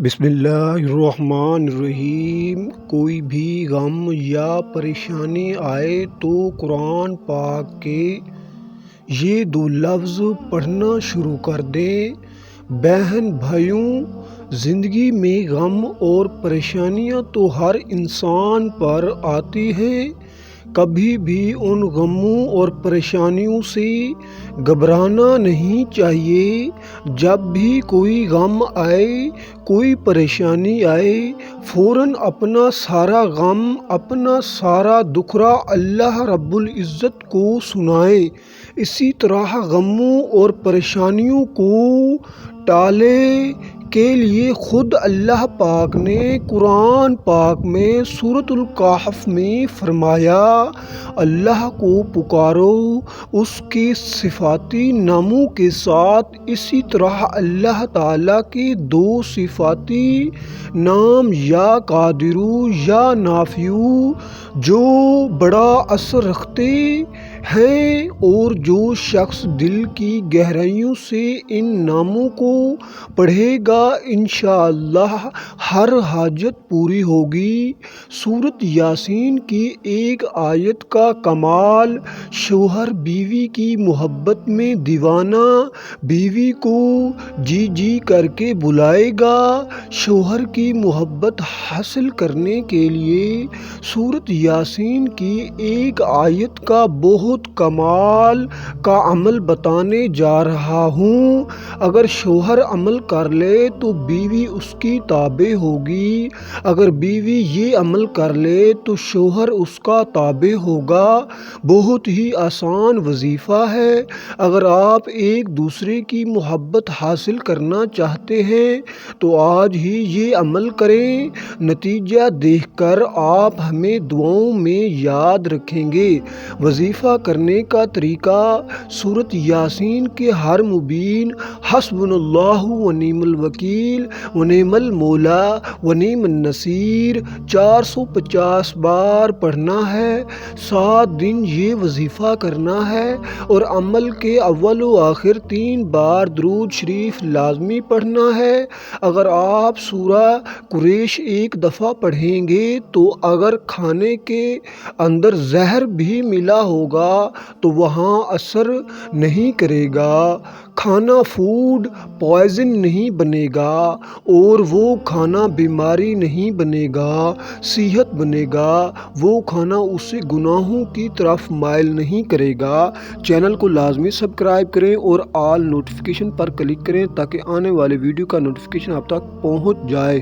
بسم اللہ الرحمن الرحیم۔ کوئی بھی غم یا پریشانی آئے تو قرآن پاک کے یہ دو لفظ پڑھنا شروع کر دیں۔ بہن بھائیوں، زندگی میں غم اور پریشانیاں تو ہر انسان پر آتی ہیں۔ کبھی بھی ان غموں اور پریشانیوں سے گھبرانا نہیں چاہیے۔ جب بھی کوئی غم آئے، کوئی پریشانی آئے، فوراً اپنا سارا غم، اپنا سارا دکھڑا اللہ رب العزت کو سنائیں۔ اسی طرح غموں اور پریشانیوں کو ٹالنے کے لیے خود اللہ پاک نے قرآن پاک میں سورۃ الکہف میں فرمایا، اللہ کو پکارو اس کے صفاتی ناموں کے ساتھ۔ اسی طرح اللہ تعالیٰ کے دو صفاتی نام یا قادر یا نافع جو بڑا اثر رکھتے ہیں، اور جو شخص دل کی گہرائیوں سے ان ناموں کو پڑھے گا انشاءاللہ ہر حاجت پوری ہوگی۔ سورۃ یاسین کی ایک آیت کا کمال، شوہر بیوی کی محبت میں دیوانہ بیوی کو جی جی کر کے بلائے گا۔ شوہر کی محبت حاصل کرنے کے لیے سورۃ یاسین کی ایک آیت کا بہت کمال کا عمل بتانے جا رہا ہوں۔ اگر شوہر عمل کر لے تو بیوی اس کی تابع ہوگی، اگر بیوی یہ عمل کر لے تو شوہر اس کا تابع ہوگا۔ بہت ہی آسان وظیفہ ہے۔ اگر آپ ایک دوسرے کی محبت حاصل کرنا چاہتے ہیں تو آج ہی یہ عمل کریں، نتیجہ دیکھ کر آپ ہمیں دعاؤں میں یاد رکھیں گے۔ وظیفہ کرنے کا طریقہ، سورۃ یاسین کے ہر مبین حسبنا اللہ ونعم الوکیل ونعم المولا ونعم النصیر 450 بار پڑھنا ہے۔ 7 دن یہ وظیفہ کرنا ہے، اور عمل کے اول و آخر 3 بار درود شریف لازمی پڑھنا ہے۔ اگر آپ سورہ قریش ایک دفعہ پڑھیں گے تو اگر کھانے کے اندر زہر بھی ملا ہوگا تو وہاں اثر نہیں کرے گا، کھانا فوڈ پوائزن نہیں بنے گا، اور وہ کھانا بیماری نہیں بنے گا، صحت بنے گا۔ وہ کھانا اسے گناہوں کی طرف مائل نہیں کرے گا۔ چینل کو لازمی سبسکرائب کریں اور آل نوٹیفیکیشن پر کلک کریں تاکہ آنے والے ویڈیو کا نوٹیفیکیشن آپ تک پہنچ جائے۔